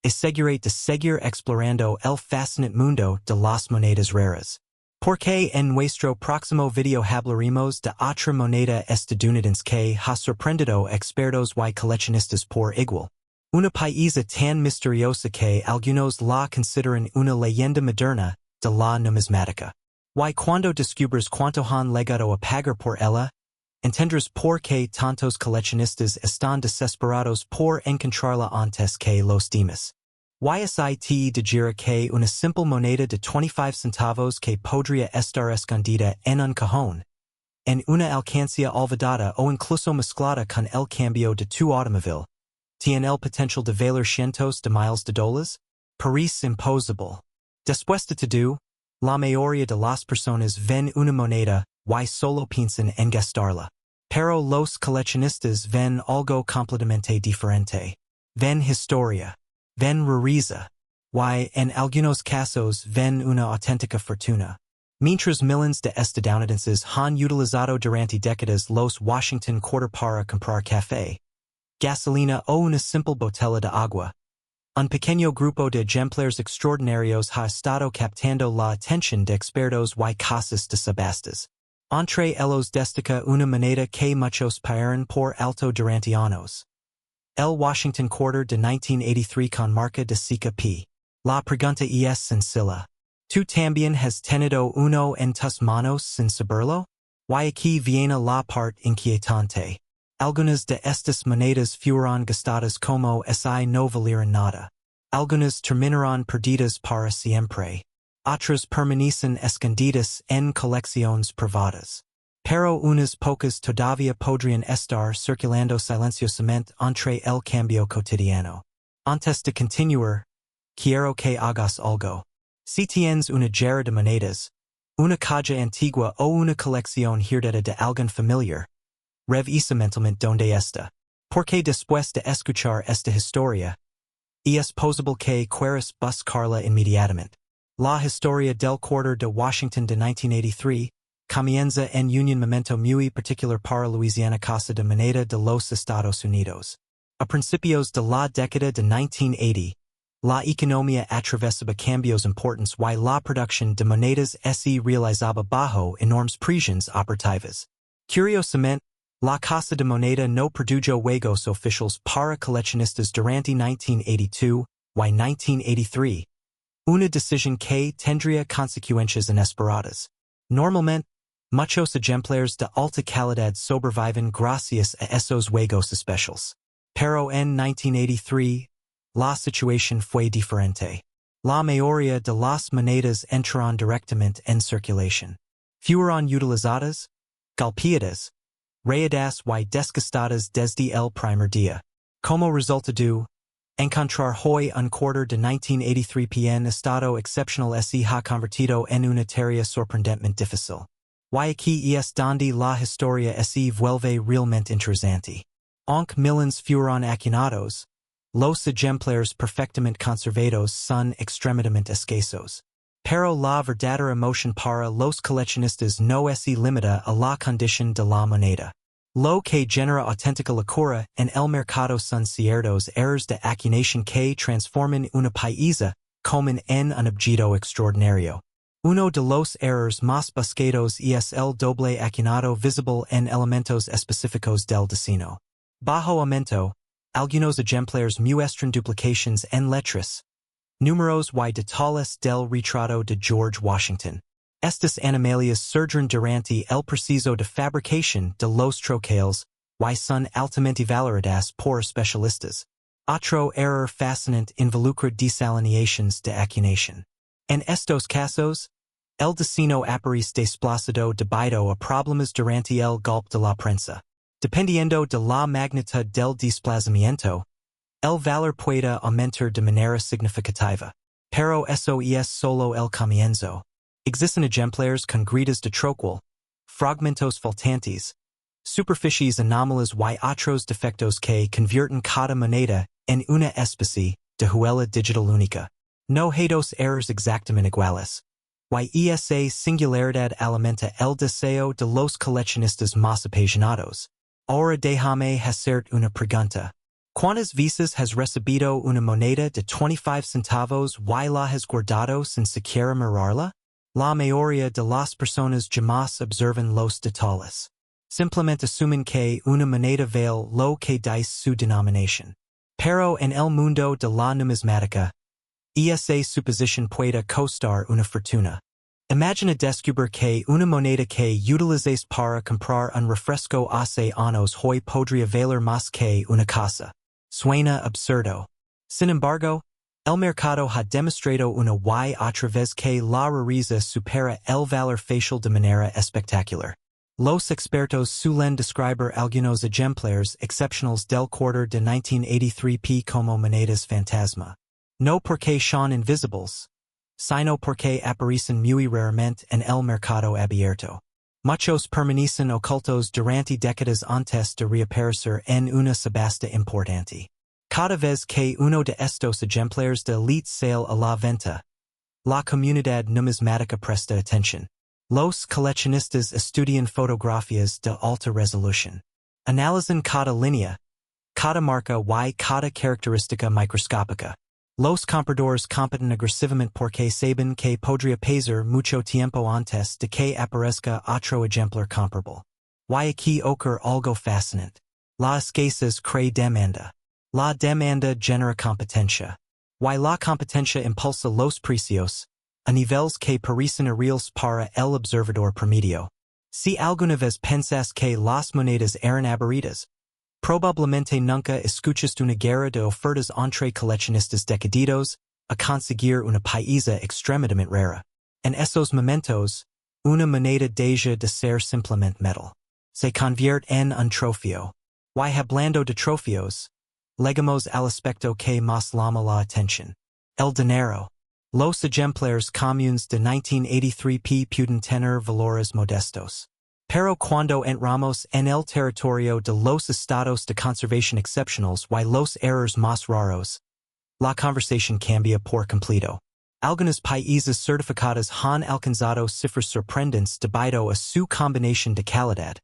Speaker 1: asegúrate de seguir explorando el fascinante mundo de las monedas raras. Porque en nuestro próximo video hablaremos de otra moneda estadounidense que ha sorprendido expertos y coleccionistas por igual. Una pieza tan misteriosa que algunos la consideran una leyenda moderna de la numismática. Y cuando descubres cuánto han legado a pagar por ella, entenderás por qué tantos coleccionistas están desesperados por encontrarla antes que los demás. YSIT digira que una simple moneda de 25 centavos que podría estar escondida en un cajón, en una alcancía olvidada o incluso mezclada con el cambio de tu automóvil, tiene el potencial de valer cientos de miles de dólares? Parece imposible. Después de todo, la mayoría de las personas ven una moneda y solo piensan en gastarla. Pero los coleccionistas ven algo completamente diferente. Ven historia. Ven rareza. Y en algunos casos ven una auténtica fortuna. Mientras millones de estadounidenses han utilizado durante décadas los Washington quarter para comprar café, gasolina o una simple botella de agua, un pequeño grupo de ejemplares extraordinarios ha estado captando la atención de expertos y casas de subastas. Entre ellos destaca una moneda que muchos pagaron por alto durante años. El Washington Quarter de 1983 con marca de CKP. La pregunta es sencilla. ¿Tú también has tenido uno en tus manos sin saberlo? Y aquí viene la parte inquietante. Algunas de estas monedas fueron gastadas como si no valieran nada. Algunas terminarán perdidas para siempre. Otras permanecen escondidas en colecciones privadas. Pero unas pocas todavía podrían estar circulando silenciosamente entre el cambio cotidiano. Antes de continuar, quiero que hagas algo. Si tienes una jarra de monedas, una caja antigua o una colección heredada de alguien familiar, revisa mentalmente donde está. Porque después de escuchar esta historia, es posible que quieras buscarla inmediatamente. La historia del quarter de Washington de 1983, Comienza en Union Momento Muy Particular para Louisiana Casa de Moneda de los Estados Unidos. A principios de la década de 1980, la economía atravesaba cambios importantes y la producción de monedas se realizaba bajo enormes presiones operativas. Curiosamente, la Casa de Moneda no produjo juegos oficiales para coleccionistas durante 1982 y 1983, una decisión que tendría consecuencias inesperadas. Normalmente, muchos ejemplares de alta calidad sobreviven gracias a esos juegos especiales. Pero en 1983, la situación fue diferente. La mayoría de las monedas entraron directamente en circulación. Fueron utilizadas, golpeadas, rayadas y desgastadas desde el primer día. Como resultado, encontrar hoy un quarter de 1983 en estado excepcional se ha convertido en una tarea sorprendentemente difícil. Y aquí es donde la historia se vuelve realmente interesante. Aunque millones fueron acuñados, los ejemplares perfectamente conservados son extremadamente escasos. Pero la verdadera emoción para los coleccionistas no se limita a la condición de la moneda. Lo que genera auténtica locura en el mercado son ciertos errores de acuñación que transforman una pieza común en un objeto extraordinario. Uno de los errores más buscados es el doble acuñado visible en elementos específicos del diseño. Bajo aumento, algunos ejemplares muestran duplicaciones en letras, números y detalles del retrato de George Washington. Estas anomalias surgen durante el proceso de fabricación de los troqueles y son altamente valoradas por especialistas. Otro error fascinante involucra desalineaciones de acuñación. En estos casos, el diseño aparece desplazado debido a problemas durante el golpe de la prensa. Dependiendo de la magnitud del desplazamiento, el valor puede aumentar de manera significativa. Pero eso es solo el comienzo. Existen ejemplares con grietas de troquel, fragmentos faltantes, superficies anómalas y otros defectos que convierten cada moneda en una especie de huella digital única. No hay dos errores exactamente iguales. Y esa singularidad alimenta el deseo de los coleccionistas más apasionados. Ahora déjame hacerte una pregunta. ¿Cuántas veces has recibido una moneda de 25 centavos y la has guardado sin siquiera mirarla? La mayoría de las personas jamás observan los detalles. Simplemente asumen que una moneda vale lo que dice su denominación. Pero en el mundo de la numismática, esa suposición puede costar una fortuna. Imagina descubrir que una moneda que utilices para comprar un refresco hace años hoy podría valer más que una casa. Suena absurdo. Sin embargo, el mercado ha demostrado una y otra vez que la rareza supera el valor facial de manera espectacular. Los expertos suelen describir algunos ejemplares excepcionales del quarter de 1983 como monedas fantasma. No porque son invisibles, sino porque aparecen muy raramente en el mercado abierto. Muchos permanecen ocultos durante décadas antes de reaparecer en una subasta importante. Cada vez que uno de estos ejemplares de elite sale a la venta, la comunidad numismática presta atención. Los coleccionistas estudian fotografías de alta resolución. Analizan cada línea, cada marca y cada característica microscópica. Los compradores compiten agresivamente porque saben que podría pasar mucho tiempo antes de que aparezca otro ejemplar comparable. Y aquí ocurre algo fascinante. La escasez crea demanda. La demanda genera competencia. Y la competencia impulsa los precios, a niveles que parecen irreales para el observador promedio. Si alguna vez pensas que las monedas eran aburridas, probablemente nunca escuchaste una guerra de ofertas entre coleccionistas decididos a conseguir una pieza extremadamente rara. En esos momentos, una moneda deja de ser simplemente metal. Se convierte en un trofeo. Y hablando de trofeos, llegamos al aspecto que más llama la atención. El dinero. Los ejemplares comunes de 1983 pueden tener valores modestos. Pero cuando entramos en el territorio de los estados de conservación excepcionales y los errores más raros, la conversación cambia por completo. Algunas países certificadas han alcanzado cifras sorprendentes debido a su combinación de calidad,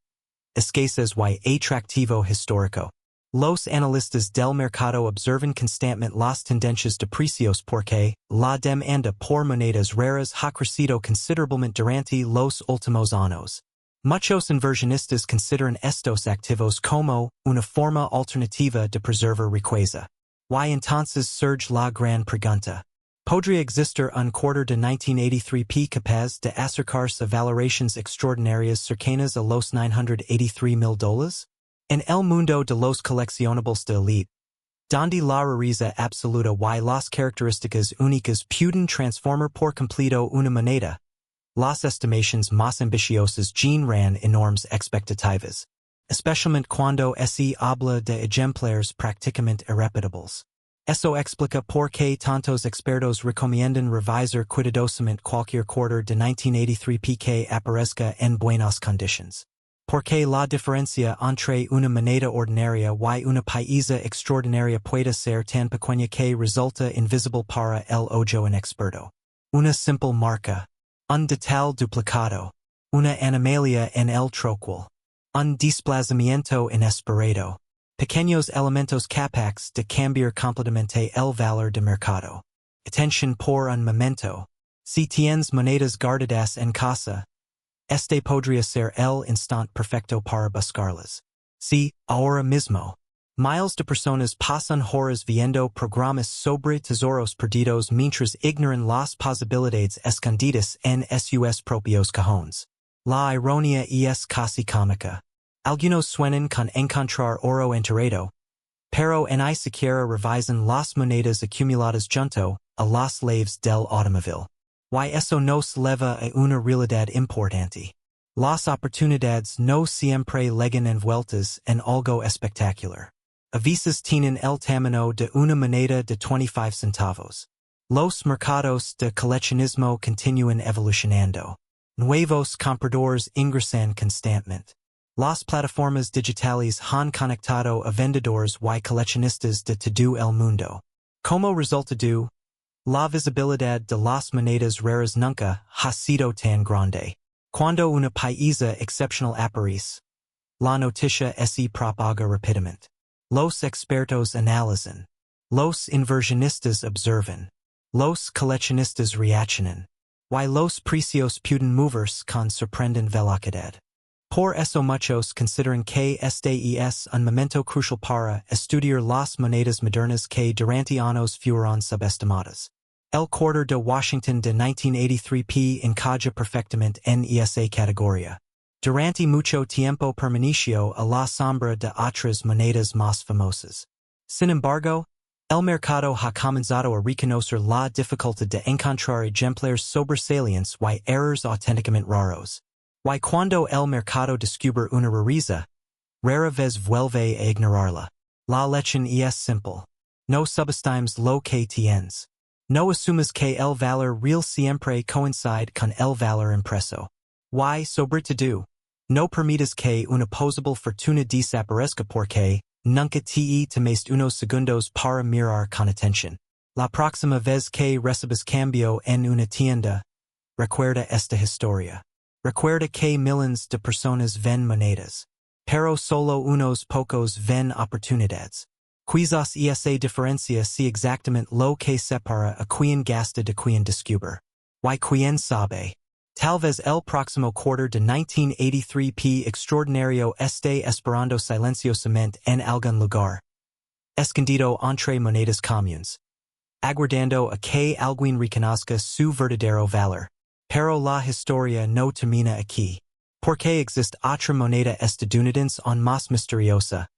Speaker 1: escasez y atractivo histórico. Los analistas del mercado observan constantemente las tendencias de precios porque la demanda por monedas raras ha crecido considerablemente durante los últimos años. Muchos inversionistas consideran estos activos como una forma alternativa de preservar riqueza. Y entonces surge la gran pregunta. ¿Podría existir un quarter de 1983 capaz de acercarse a valoraciones extraordinarias cercanas a los $983,000? En el mundo de los coleccionables de elite, donde la rareza absoluta y las características únicas pueden transformar por completo una moneda, las estimaciones más ambiciosas generan enormes expectativas, especialmente cuando se habla de ejemplares prácticamente irrepetibles. Eso explica por qué tantos expertos recomiendan revisar cuidadosamente cualquier quarter de 1983 que aparezca en buenas condiciones. Porque la diferencia entre una moneda ordinaria y una pieza extraordinaria puede ser tan pequeña que resulta invisible para el ojo inexperto. Una simple marca, un detalle duplicado, una anomalía en el troquel, un desplazamiento inesperado, pequeños elementos capaces de cambiar completamente el valor de mercado. Atención por un momento. Si tienes monedas guardadas en casa, este podría ser el instante perfecto para buscarlas. Sí, ahora mismo. Miles de personas pasan horas viendo programas sobre tesoros perdidos mientras ignoran las posibilidades escondidas en sus propios cajones. La ironía es casi cómica. Algunos sueñan con encontrar oro enterrado, pero ni siquiera revisan las monedas acumuladas junto a las llaves del automóvil. Y eso nos lleva a una realidad importante. Las oportunidades no siempre llegan envueltas en algo espectacular. A veces tienen el tamaño de una moneda de 25 centavos. Los mercados de coleccionismo continúan evolucionando. Nuevos compradores ingresan constantemente. Las plataformas digitales han conectado a vendedores y coleccionistas de todo el mundo. Como resultado, la visibilidad de las monedas raras nunca ha sido tan grande. Cuando una pieza excepcional aparece, la noticia se propaga rápidamente. Los expertos analizan. Los inversionistas observan. Los coleccionistas reaccionan. Y los precios pueden moverse con sorprendente velocidad. Por eso muchos consideran que este es un momento crucial para estudiar las monedas modernas que durante años fueron subestimadas. El quarter de Washington de 1983 encaja perfectamente en esa categoría. Durante mucho tiempo permaneció a la sombra de otras monedas más famosas. Sin embargo, el mercado ha comenzado a reconocer la dificultad de encontrar ejemplares sobresalientes y errores auténticamente raros. Y cuando el mercado descubre una rareza, rara vez vuelve a ignorarla. La lección es simple. No subestimes lo que tienes. No asumas que el valor real siempre coincide con el valor impreso. Y, sobre todo, no permitas que una posible fortuna desaparezca porque nunca te tomes unos segundos para mirar con atención. La próxima vez que recibas cambio en una tienda, recuerda esta historia. Recuerda que miles de personas ven monedas, pero solo unos pocos ven oportunidades. Quizás esa diferencia sea exactamente lo que separa a quien gasta de quien descubre. Y quien sabe. Tal vez el próximo quarter de 1983 extraordinario esté esperando silenciosamente en algún lugar, escondido entre monedas comunes, aguardando a que alguien reconozca su verdadero valor. Pero la historia no termina aquí. Porque existe otra moneda estadounidense aún más misteriosa,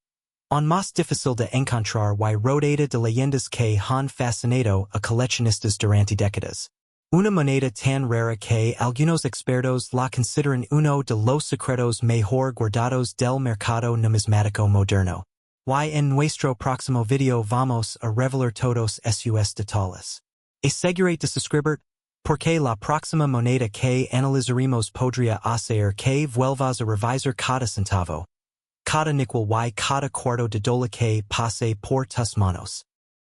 Speaker 1: aún más difícil de encontrar y rodeada de leyendas que han fascinado a coleccionistas durante décadas. Una moneda tan rara que algunos expertos la consideran uno de los secretos mejor guardados del mercado numismático moderno. Y en nuestro próximo video vamos a revelar todos esos detalles. Asegúrate de suscribirte, porque la próxima moneda que analizaremos podría hacer que vuelvas a revisar cada centavo, cada nickel y cada cuarto de dólar que pase por tus manos.